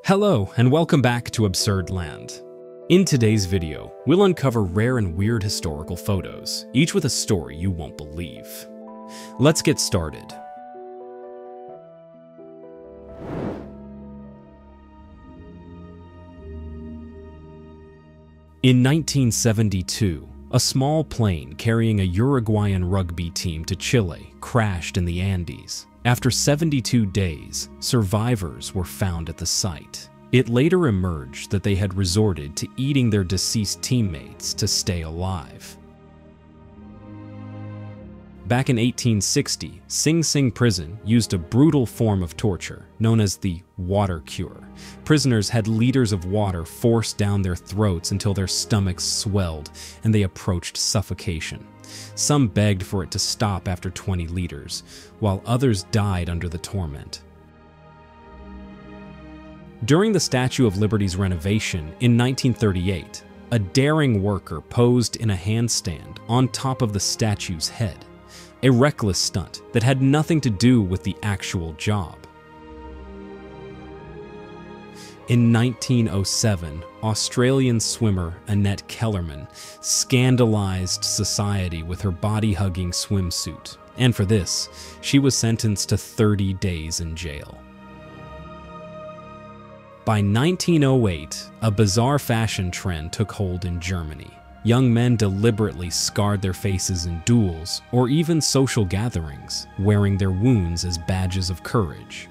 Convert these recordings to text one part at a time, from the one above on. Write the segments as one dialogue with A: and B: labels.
A: Hello, and welcome back to AbsurdLand. In today's video, we'll uncover rare and weird historical photos, each with a story you won't believe. Let's get started. In 1972, a small plane carrying a Uruguayan rugby team to Chile crashed in the Andes. After 72 days, survivors were found at the site. It later emerged that they had resorted to eating their deceased teammates to stay alive. Back in 1860, Sing Sing prison used a brutal form of torture known as the water cure. Prisoners had liters of water forced down their throats until their stomachs swelled and they approached suffocation. Some begged for it to stop after 20 liters, while others died under the torment. During the Statue of Liberty's renovation in 1938, a daring worker posed in a handstand on top of the statue's head, a reckless stunt that had nothing to do with the actual job. In 1907, Australian swimmer Annette Kellerman scandalized society with her body-hugging swimsuit, and for this, she was sentenced to 30 days in jail. By 1908, a bizarre fashion trend took hold in Germany. Young men deliberately scarred their faces in duels or even social gatherings, wearing their wounds as badges of courage.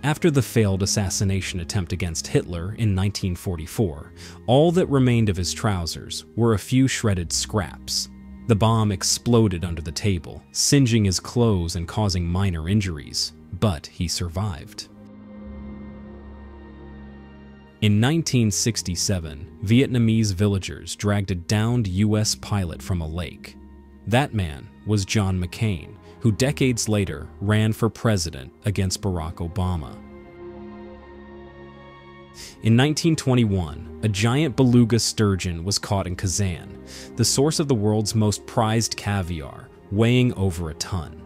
A: After the failed assassination attempt against Hitler in 1944, all that remained of his trousers were a few shredded scraps. The bomb exploded under the table, singeing his clothes and causing minor injuries, but he survived. In 1967, Vietnamese villagers dragged a downed U.S. pilot from a lake. That man was John McCain, who decades later ran for president against Barack Obama. In 1921, a giant beluga sturgeon was caught in Kazan, the source of the world's most prized caviar, weighing over a ton.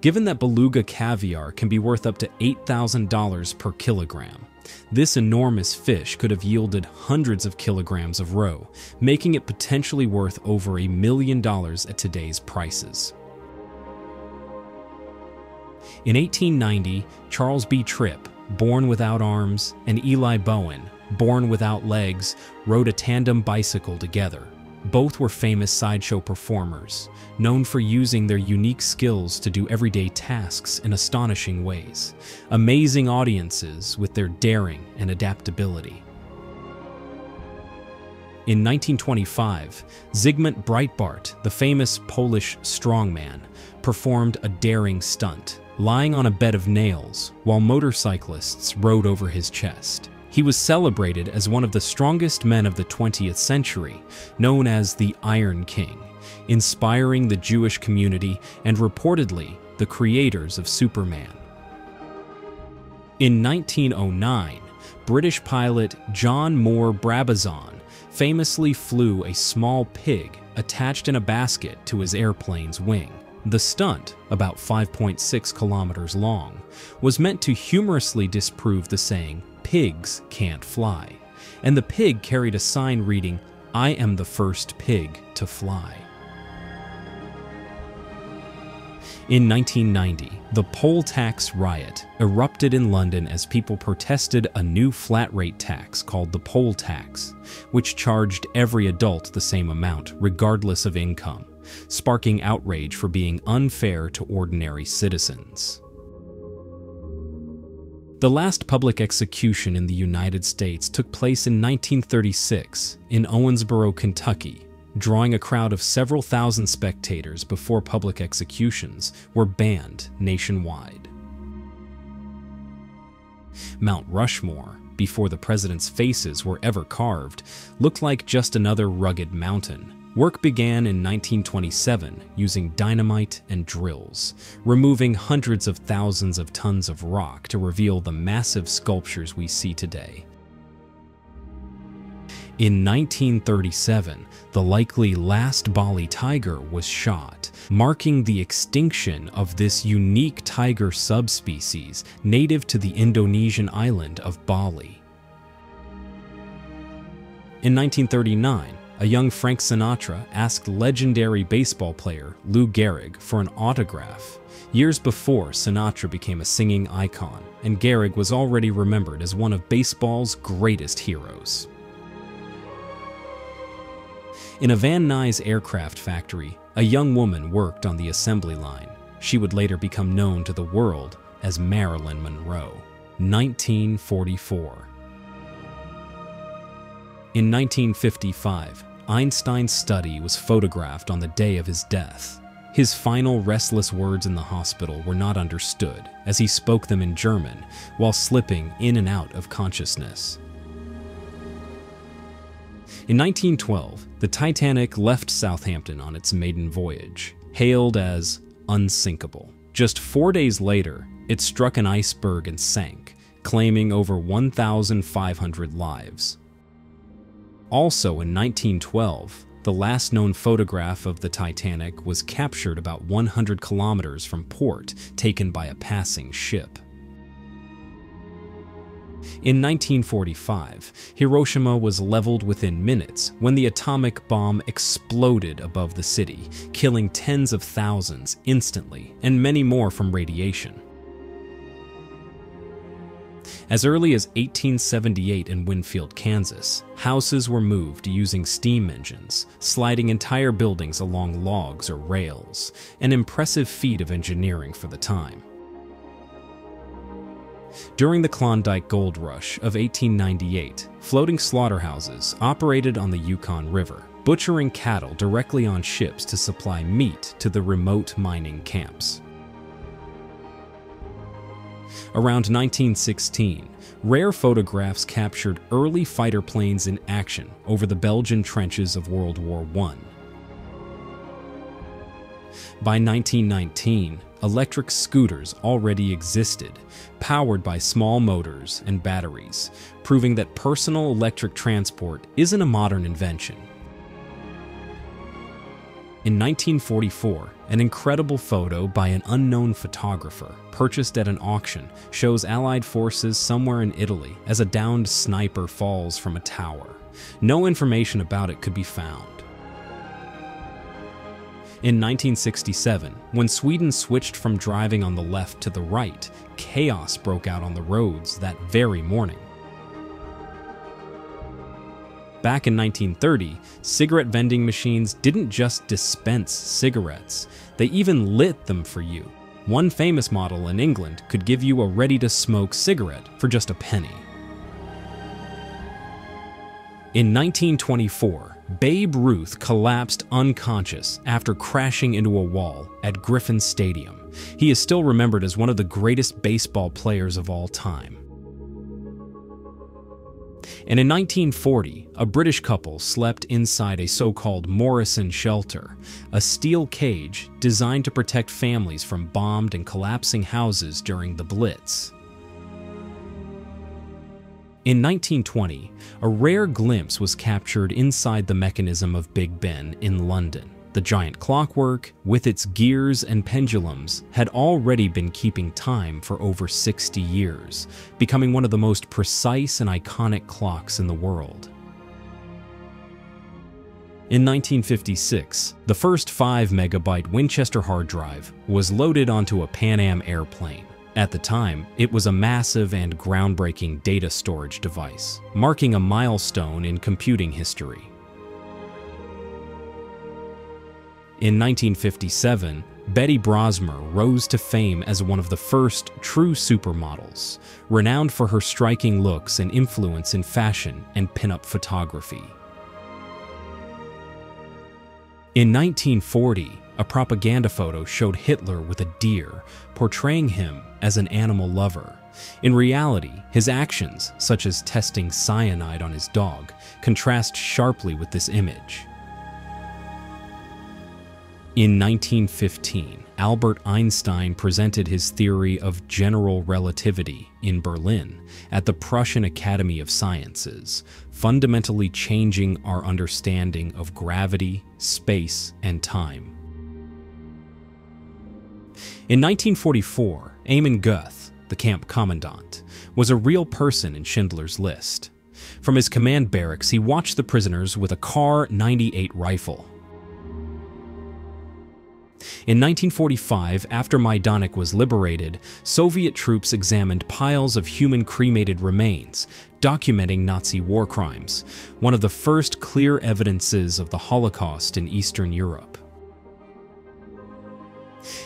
A: Given that beluga caviar can be worth up to $8,000 per kilogram, this enormous fish could have yielded hundreds of kilograms of roe, making it potentially worth over $1 million at today's prices. In 1890, Charles B. Tripp, born without arms, and Eli Bowen, born without legs, rode a tandem bicycle together. Both were famous sideshow performers, known for using their unique skills to do everyday tasks in astonishing ways, amazing audiences with their daring and adaptability. In 1925, Zygmunt Breitbart, the famous Polish strongman, performed a daring stunt, lying on a bed of nails while motorcyclists rode over his chest. He was celebrated as one of the strongest men of the 20th century, known as the Iron King, inspiring the Jewish community and reportedly the creators of Superman. In 1909, British pilot John Moore Brabazon famously flew a small pig attached in a basket to his airplane's wing. The stunt, about 5.6 kilometers long, was meant to humorously disprove the saying, "Pigs can't fly," and the pig carried a sign reading, "I am the first pig to fly." In 1990, the poll tax riot erupted in London as people protested a new flat-rate tax called the poll tax, which charged every adult the same amount, regardless of income, sparking outrage for being unfair to ordinary citizens. The last public execution in the United States took place in 1936 in Owensboro, Kentucky, drawing a crowd of several thousand spectators before public executions were banned nationwide. Mount Rushmore, before the president's faces were ever carved, looked like just another rugged mountain. Work began in 1927 using dynamite and drills, removing hundreds of thousands of tons of rock to reveal the massive sculptures we see today. In 1937, the likely last Bali tiger was shot, marking the extinction of this unique tiger subspecies native to the Indonesian island of Bali. In 1939, a young Frank Sinatra asked legendary baseball player Lou Gehrig for an autograph. Years before, Sinatra became a singing icon, and Gehrig was already remembered as one of baseball's greatest heroes. In a Van Nuys aircraft factory, a young woman worked on the assembly line. She would later become known to the world as Marilyn Monroe. 1944. In 1955, Einstein's study was photographed on the day of his death. His final restless words in the hospital were not understood, as he spoke them in German while slipping in and out of consciousness. In 1912, the Titanic left Southampton on its maiden voyage, hailed as unsinkable. Just 4 days later, it struck an iceberg and sank, claiming over 1,500 lives. Also in 1912, the last known photograph of the Titanic was captured about 100 kilometers from port, taken by a passing ship. In 1945, Hiroshima was leveled within minutes when the atomic bomb exploded above the city, killing tens of thousands instantly, and many more from radiation. As early as 1878 in Winfield, Kansas, houses were moved using steam engines, sliding entire buildings along logs or rails, an impressive feat of engineering for the time. During the Klondike Gold Rush of 1898, floating slaughterhouses operated on the Yukon River, butchering cattle directly on ships to supply meat to the remote mining camps. Around 1916, rare photographs captured early fighter planes in action over the Belgian trenches of World War I. By 1919, electric scooters already existed, powered by small motors and batteries, proving that personal electric transport isn't a modern invention. In 1944, an incredible photo by an unknown photographer, purchased at an auction, shows Allied forces somewhere in Italy as a downed sniper falls from a tower. No information about it could be found. In 1967, when Sweden switched from driving on the left to the right, chaos broke out on the roads that very morning. Back in 1930, cigarette vending machines didn't just dispense cigarettes, they even lit them for you. One famous model in England could give you a ready-to-smoke cigarette for just a penny. In 1924, Babe Ruth collapsed unconscious after crashing into a wall at Griffin Stadium. He is still remembered as one of the greatest baseball players of all time. And in 1940, a British couple slept inside a so-called Morrison shelter, a steel cage designed to protect families from bombed and collapsing houses during the Blitz. In 1920, a rare glimpse was captured inside the mechanism of Big Ben in London. The giant clockwork, with its gears and pendulums, had already been keeping time for over 60 years, becoming one of the most precise and iconic clocks in the world. In 1956, the first 5-megabyte Winchester hard drive was loaded onto a Pan Am airplane. At the time, it was a massive and groundbreaking data storage device, marking a milestone in computing history. In 1957, Betty Brosmer rose to fame as one of the first true supermodels, renowned for her striking looks and influence in fashion and pinup photography. In 1940, a propaganda photo showed Hitler with a deer, portraying him as an animal lover. In reality, his actions, such as testing cyanide on his dog, contrast sharply with this image. In 1915, Albert Einstein presented his theory of general relativity in Berlin at the Prussian Academy of Sciences, fundamentally changing our understanding of gravity, space, and time. In 1944, Amon Goeth, the camp commandant, was a real person in Schindler's List. From his command barracks, he watched the prisoners with a Kar 98 rifle. In 1945, after Majdanek was liberated, Soviet troops examined piles of human cremated remains, documenting Nazi war crimes, one of the first clear evidences of the Holocaust in Eastern Europe.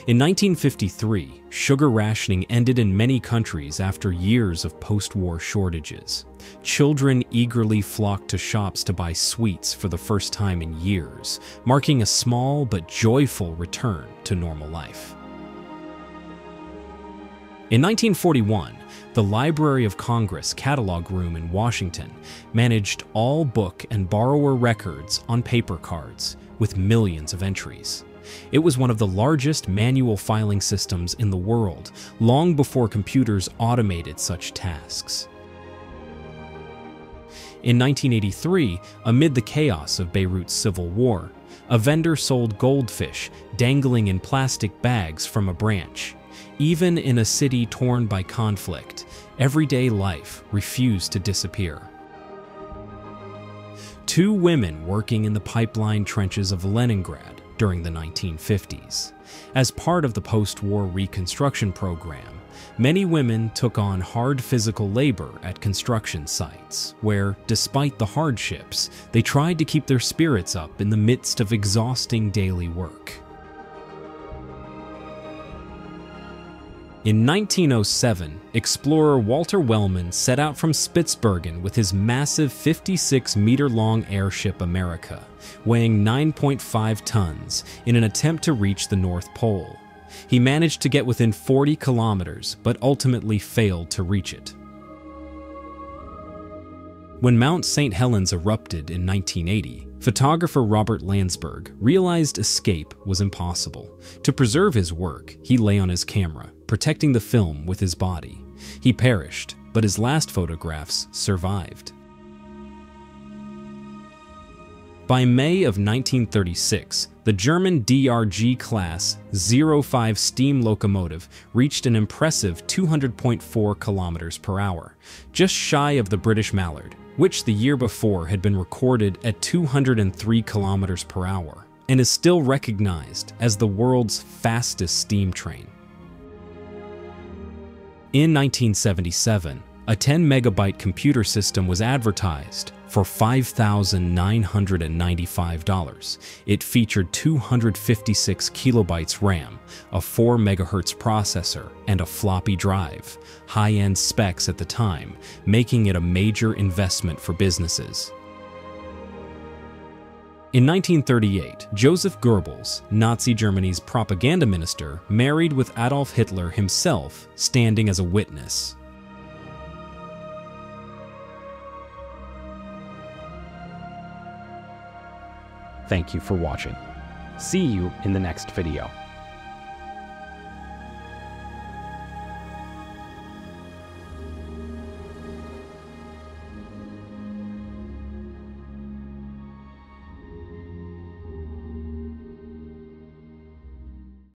A: In 1953, sugar rationing ended in many countries after years of post-war shortages. Children eagerly flocked to shops to buy sweets for the first time in years, marking a small but joyful return to normal life. In 1941, the Library of Congress catalog room in Washington managed all book and borrower records on paper cards, with millions of entries. It was one of the largest manual filing systems in the world, long before computers automated such tasks. In 1983, amid the chaos of Beirut's civil war, a vendor sold goldfish dangling in plastic bags from a branch. Even in a city torn by conflict, everyday life refused to disappear. Two women working in the pipeline trenches of Leningrad during the 1950s. As part of the post-war reconstruction program, many women took on hard physical labor at construction sites, where, despite the hardships, they tried to keep their spirits up in the midst of exhausting daily work. In 1907, explorer Walter Wellman set out from Spitsbergen with his massive 56-meter-long airship America, weighing 9.5 tons, in an attempt to reach the North Pole. He managed to get within 40 kilometers, but ultimately failed to reach it. When Mount St. Helens erupted in 1980, photographer Robert Landsberg realized escape was impossible. To preserve his work, he lay on his camera, protecting the film with his body. He perished, but his last photographs survived. By May of 1936, the German DRG-class 05 steam locomotive reached an impressive 200.4 kilometers per hour, just shy of the British Mallard, which the year before had been recorded at 203 kilometers per hour, and is still recognized as the world's fastest steam train. In 1977, a 10-megabyte computer system was advertised for $5,995. It featured 256 kilobytes RAM, a 4 megahertz processor, and a floppy drive, high-end specs at the time, making it a major investment for businesses. In 1938, Joseph Goebbels, Nazi Germany's propaganda minister, married with Adolf Hitler himself, standing as a witness.
B: Thank you for watching. See you in the next video.